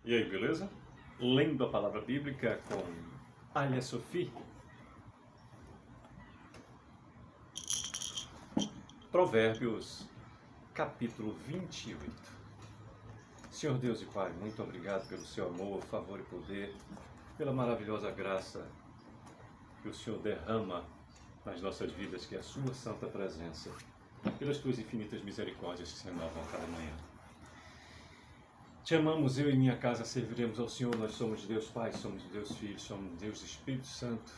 E aí, beleza? Lendo a palavra bíblica com Alia Sophie. Provérbios, capítulo 28. Senhor Deus e Pai, muito obrigado pelo seu amor, favor e poder, pela maravilhosa graça que o Senhor derrama nas nossas vidas, que é a sua santa presença, pelas tuas infinitas misericórdias que se renovam a cada manhã. Te amamos, eu e minha casa serviremos ao Senhor. Nós somos Deus Pai, somos Deus Filho, somos Deus Espírito Santo.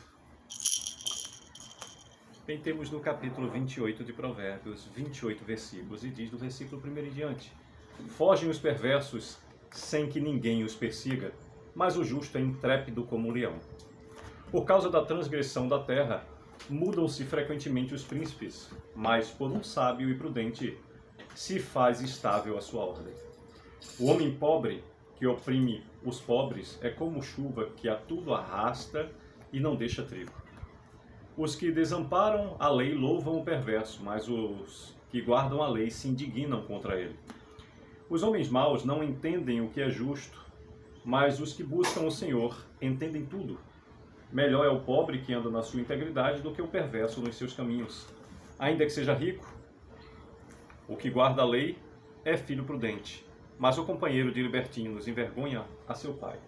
Bem, temos no capítulo 28 de Provérbios, 28 versículos, e diz do versículo 1 em diante: Fogem os perversos sem que ninguém os persiga, mas o justo é intrépido como um leão. Por causa da transgressão da terra, mudam-se frequentemente os príncipes, mas por um sábio e prudente se faz estável a sua ordem. O homem pobre que oprime os pobres é como chuva que a tudo arrasta e não deixa trigo. Os que desamparam a lei louvam o perverso, mas os que guardam a lei se indignam contra ele. Os homens maus não entendem o que é justo, mas os que buscam o Senhor entendem tudo. Melhor é o pobre que anda na sua integridade do que o perverso nos seus caminhos. Ainda que seja rico, o que guarda a lei é filho prudente, mas o companheiro de libertinos envergonha a seu pai.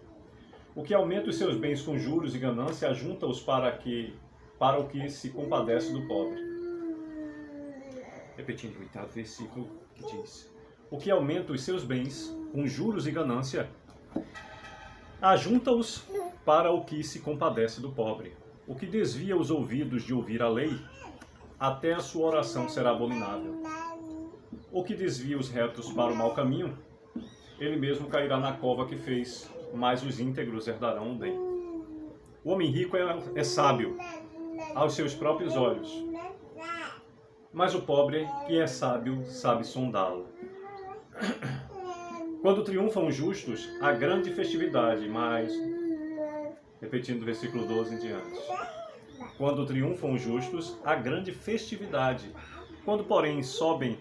O que aumenta os seus bens com juros e ganância ajunta-os para o que se compadece do pobre. Repetindo o oitavo versículo que diz: O que aumenta os seus bens com juros e ganância ajunta-os para o que se compadece do pobre. O que desvia os ouvidos de ouvir a lei, até a sua oração será abominável. O que desvia os retos para o mau caminho, ele mesmo cairá na cova que fez, mas os íntegros herdarão o bem. O homem rico é sábio aos seus próprios olhos, mas o pobre que é sábio sabe sondá-lo. Quando triunfam os justos, há grande festividade, mas... Repetindo o versículo 12 em diante. Quando triunfam os justos, há grande festividade. Quando, porém, sobem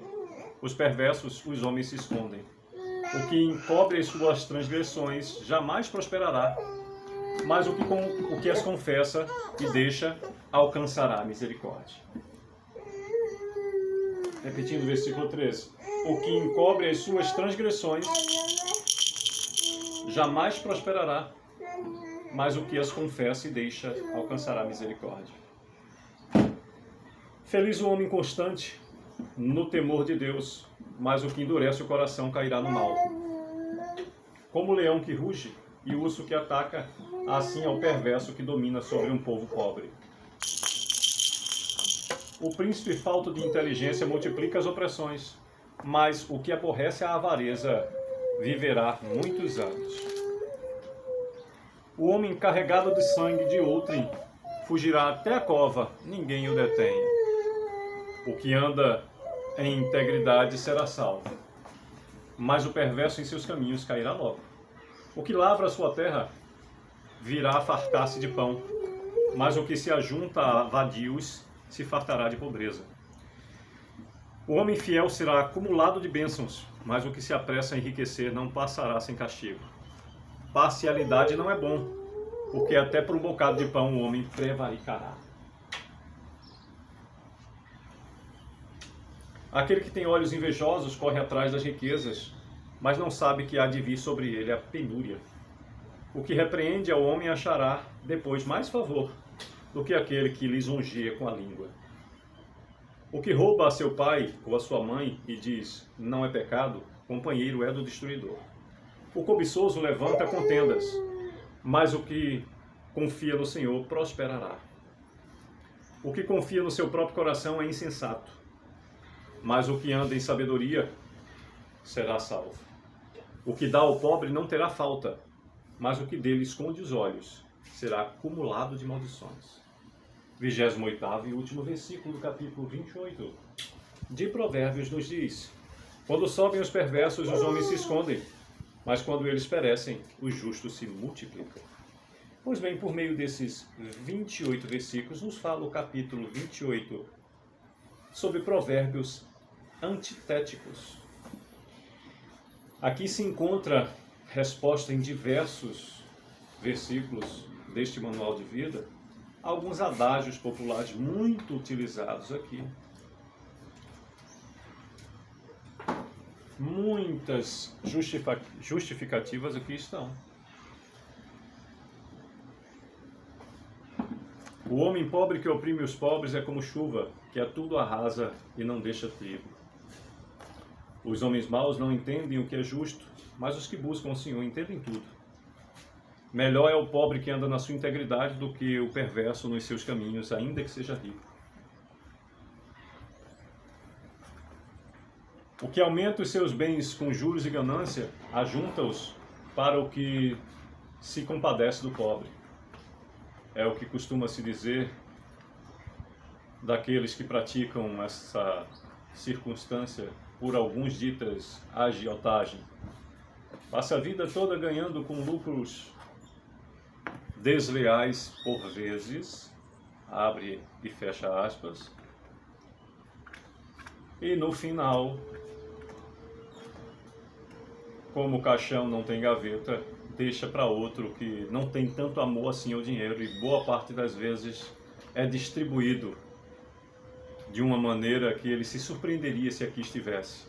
os perversos, os homens se escondem. O que encobre as suas transgressões jamais prosperará, mas o que as confessa e deixa alcançará a misericórdia. Repetindo o versículo 13. O que encobre as suas transgressões jamais prosperará, mas o que as confessa e deixa alcançará a misericórdia. Feliz o homem constante no temor de Deus, mas o que endurece o coração cairá no mal. Como o leão que ruge e o urso que ataca, assim é o perverso que domina sobre um povo pobre. O príncipe falto de inteligência multiplica as opressões, mas o que aborrece a avareza viverá muitos anos. O homem carregado de sangue de outrem fugirá até a cova, ninguém o detém. O que anda em integridade será salvo, mas o perverso em seus caminhos cairá logo. O que lavra a sua terra virá a fartar-se de pão, mas o que se ajunta a vadios se fartará de pobreza. O homem fiel será acumulado de bênçãos, mas o que se apressa a enriquecer não passará sem castigo. Parcialidade não é bom, porque até por um bocado de pão o homem prevaricará. Aquele que tem olhos invejosos corre atrás das riquezas, mas não sabe que há de vir sobre ele a penúria. O que repreende ao homem achará depois mais favor do que aquele que lisonjeia com a língua. O que rouba a seu pai ou a sua mãe e diz, não é pecado, companheiro é do destruidor. O cobiçoso levanta contendas, mas o que confia no Senhor prosperará. O que confia no seu próprio coração é insensato, mas o que anda em sabedoria será salvo. O que dá ao pobre não terá falta, mas o que dele esconde os olhos será acumulado de maldições. 28º e último versículo do capítulo 28 de Provérbios nos diz: Quando sobem os perversos, os homens se escondem, mas quando eles perecem, os justos se multiplicam. Pois bem, por meio desses 28 versículos, nos fala o capítulo 28 sobre provérbios antitéticos. Aqui se encontra resposta em diversos versículos deste manual de vida, alguns adágios populares muito utilizados aqui. Muitas justificativas aqui estão. O homem pobre que oprime os pobres é como chuva, que a tudo arrasa e não deixa trigo. Os homens maus não entendem o que é justo, mas os que buscam o Senhor entendem tudo. Melhor é o pobre que anda na sua integridade do que o perverso nos seus caminhos, ainda que seja rico. O que aumenta os seus bens com juros e ganância, ajunta-os para o que se compadece do pobre. É o que costuma se dizer daqueles que praticam essa circunstância por alguns ditas agiotagem. Passa a vida toda ganhando com lucros desleais por vezes, abre e fecha aspas, e no final, como o caixão não tem gaveta, deixa para outro que não tem tanto amor assim ao dinheiro e boa parte das vezes é distribuído de uma maneira que ele se surpreenderia se aqui estivesse,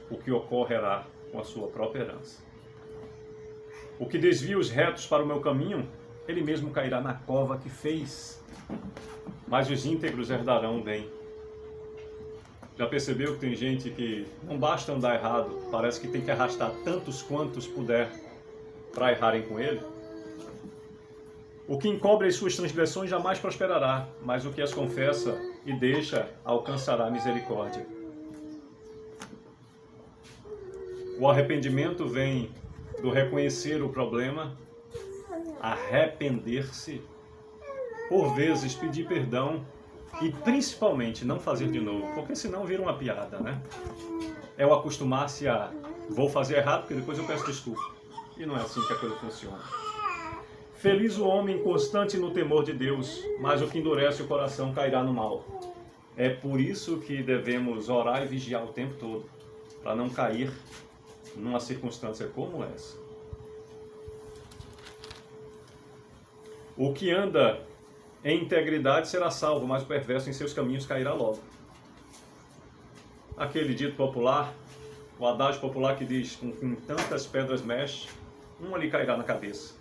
o que ocorrerá com a sua própria herança. O que desvia os retos para o meu caminho, ele mesmo cairá na cova que fez, mas os íntegros herdarão o bem. Já percebeu que tem gente que não basta andar errado, parece que tem que arrastar tantos quantos puder para errarem com ele? O que encobre as suas transgressões jamais prosperará, mas o que as confessa e deixa alcançará misericórdia. O arrependimento vem do reconhecer o problema, arrepender-se, por vezes pedir perdão e principalmente não fazer de novo, porque senão vira uma piada, né? É o acostumar-se a vou fazer errado porque depois eu peço desculpa. E não é assim que a coisa funciona. Feliz o homem constante no temor de Deus, mas o que endurece o coração cairá no mal. É por isso que devemos orar e vigiar o tempo todo, para não cair numa circunstância como essa. O que anda em integridade será salvo, mas o perverso em seus caminhos cairá logo. Aquele dito popular, o adágio popular que diz, com tantas pedras mexe, uma lhe cairá na cabeça.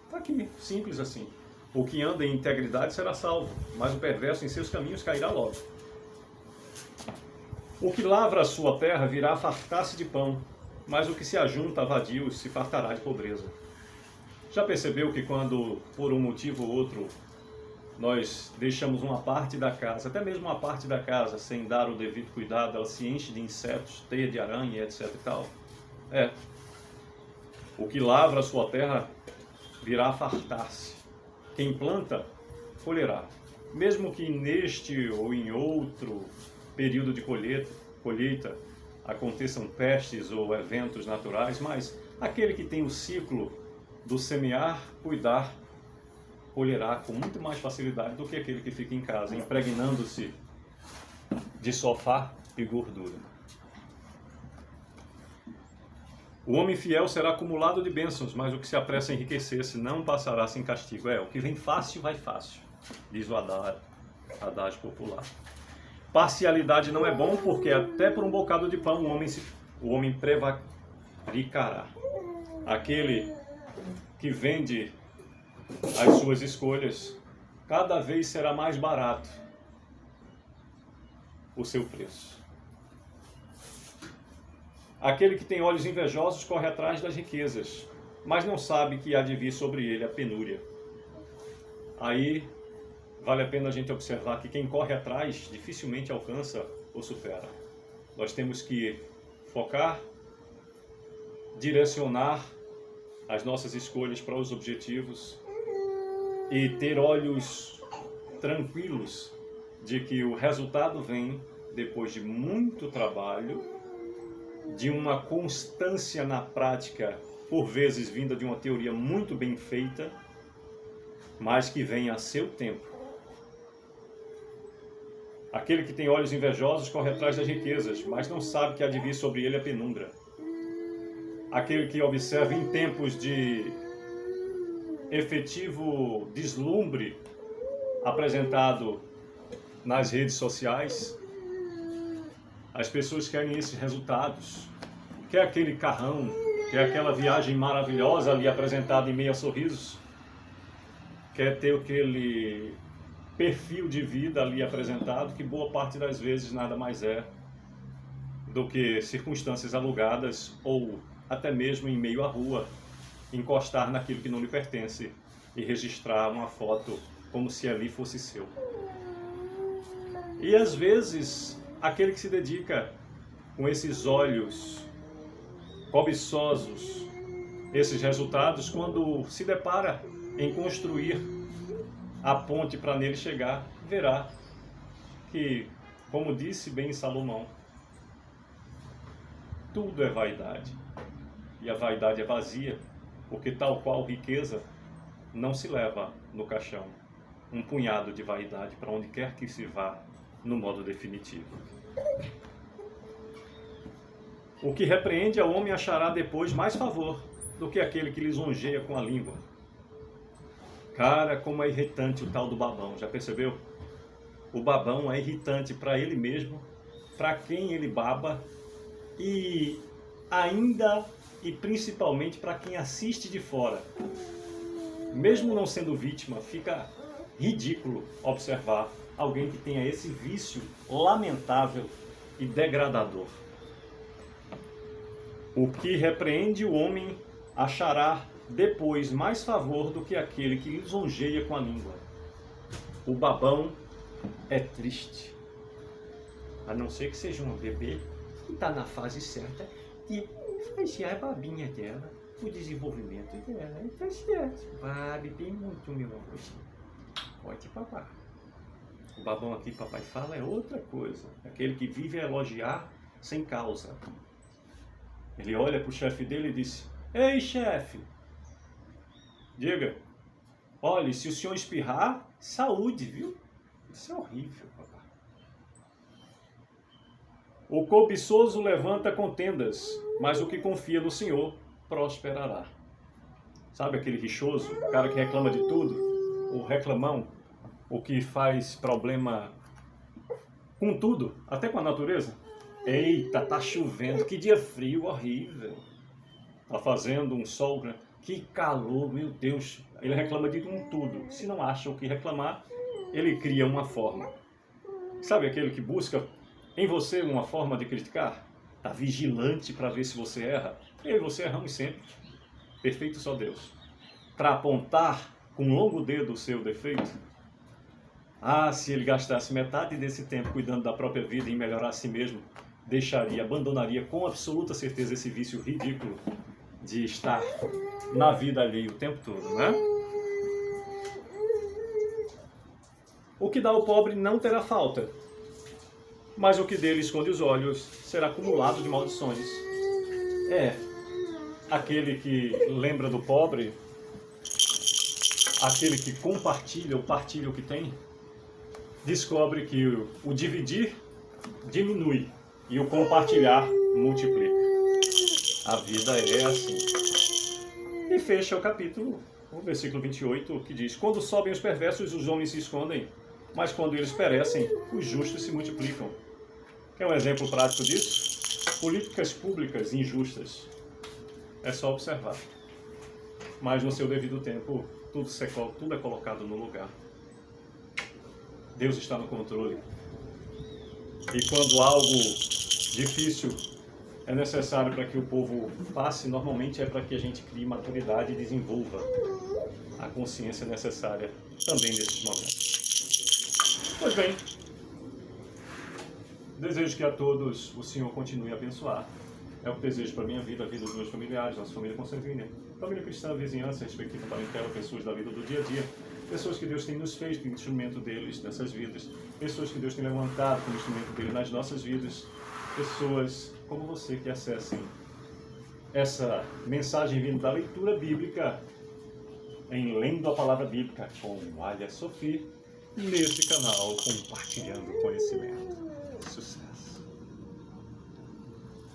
Está aqui, simples assim. O que anda em integridade será salvo, mas o perverso em seus caminhos cairá logo. O que lavra a sua terra virá fartar-se de pão, mas o que se ajunta a vadios se fartará de pobreza. Já percebeu que quando, por um motivo ou outro, nós deixamos uma parte da casa, até mesmo uma parte da casa, sem dar o devido cuidado, ela se enche de insetos, teia de aranha, etc e tal? O que lavra a sua terra virá a fartar-se. Quem planta, colherá. Mesmo que neste ou em outro período de colheita aconteçam pestes ou eventos naturais, mas aquele que tem o ciclo do semear, cuidar, colherá com muito mais facilidade do que aquele que fica em casa, impregnando-se de sofá e gordura. O homem fiel será acumulado de bênçãos, mas o que se apressa a enriquecer-se não passará sem castigo. O que vem fácil, vai fácil, diz o adágio popular. Parcialidade não é bom, porque até por um bocado de pão o homem prevaricará. Aquele que vende as suas escolhas, cada vez será mais barato o seu preço. Aquele que tem olhos invejosos corre atrás das riquezas, mas não sabe que há de vir sobre ele a penúria. Aí vale a pena a gente observar que quem corre atrás dificilmente alcança ou supera. Nós temos que focar, direcionar as nossas escolhas para os objetivos e ter olhos tranquilos de que o resultado vem depois de muito trabalho, de uma constância na prática, por vezes vinda de uma teoria muito bem feita, mas que vem a seu tempo. Aquele que tem olhos invejosos corre atrás das riquezas, mas não sabe que há de vir sobre ele a penumbra. aquele que observa em tempos de efetivo deslumbre apresentado nas redes sociais, as pessoas querem esses resultados, quer aquele carrão, quer aquela viagem maravilhosa ali apresentada em meio a sorrisos, quer ter aquele perfil de vida ali apresentado, que boa parte das vezes nada mais é do que circunstâncias alugadas ou até mesmo em meio à rua, encostar naquilo que não lhe pertence e registrar uma foto como se ali fosse seu. E às vezes, aquele que se dedica com esses olhos cobiçosos, esses resultados, quando se depara em construir a ponte para nele chegar, verá que, como disse bem Salomão, tudo é vaidade. E a vaidade é vazia, porque tal qual riqueza não se leva no caixão. Um punhado de vaidade para onde quer que se vá, no modo definitivo. O que repreende ao homem achará depois mais favor do que aquele que lisonjeia com a língua. Cara, como é irritante o tal do babão, já percebeu? O babão é irritante para ele mesmo, para quem ele baba e ainda e principalmente para quem assiste de fora. Mesmo não sendo vítima, fica ridículo observar alguém que tenha esse vício lamentável e degradador. O que repreende o homem achará depois mais favor do que aquele que lisonjeia com a língua. O babão é triste, a não ser que seja uma bebê que está na fase certa de fazer a babinha dela, o desenvolvimento dela. Então, certo. Vai beber muito, meu amorzinho. Pode papar. O babão aqui, papai fala, é outra coisa. Aquele que vive a elogiar sem causa. Ele olha para o chefe dele e diz: ei, chefe, diga, olhe, se o senhor espirrar, saúde, viu? Isso é horrível, papai. O cobiçoso levanta contendas, mas o que confia no Senhor prosperará. Sabe aquele rixoso, o cara que reclama de tudo, o reclamão, o que faz problema com tudo, até com a natureza? Eita, tá chovendo, que dia frio, horrível. Tá fazendo um sol, que calor, meu Deus. Ele reclama de tudo. Se não acha o que reclamar, ele cria uma forma. Sabe aquele que busca em você uma forma de criticar? Tá vigilante para ver se você erra. Eu e você erramos sempre. Perfeito só Deus. Para apontar com um longo dedo o seu defeito. Ah, se ele gastasse metade desse tempo cuidando da própria vida e em melhorar a si mesmo, abandonaria com absoluta certeza esse vício ridículo de estar na vida alheia o tempo todo, né? O que dá ao pobre não terá falta, mas o que dele esconde os olhos será acumulado de maldições. É, aquele que lembra do pobre, aquele que compartilha ou partilha o que tem, descobre que o dividir diminui e o compartilhar multiplica. A vida é assim. E fecha o capítulo, o versículo 28, que diz: quando sobem os perversos, os homens se escondem, mas quando eles perecem, os justos se multiplicam. Quer um exemplo prático disso? Políticas públicas injustas. É só observar. Mas no seu devido tempo, tudo é colocado no lugar. Deus está no controle. E quando algo difícil é necessário para que o povo passe, normalmente é para que a gente crie maturidade e desenvolva a consciência necessária também nesses momentos. Pois bem, desejo que a todos o Senhor continue a abençoar. É o que desejo para a minha vida, a vida dos meus familiares, nossa família consanguínea, família cristã, vizinhança, respectiva parentela, pessoas da vida do dia a dia, pessoas que Deus tem nos feito instrumento deles nessas vidas, pessoas que Deus tem levantado como instrumento dele nas nossas vidas, pessoas como você que acessem essa mensagem vindo da leitura bíblica, em Lendo a Palavra Bíblica com Alia Sophie, nesse canal Compartilhando Conhecimento.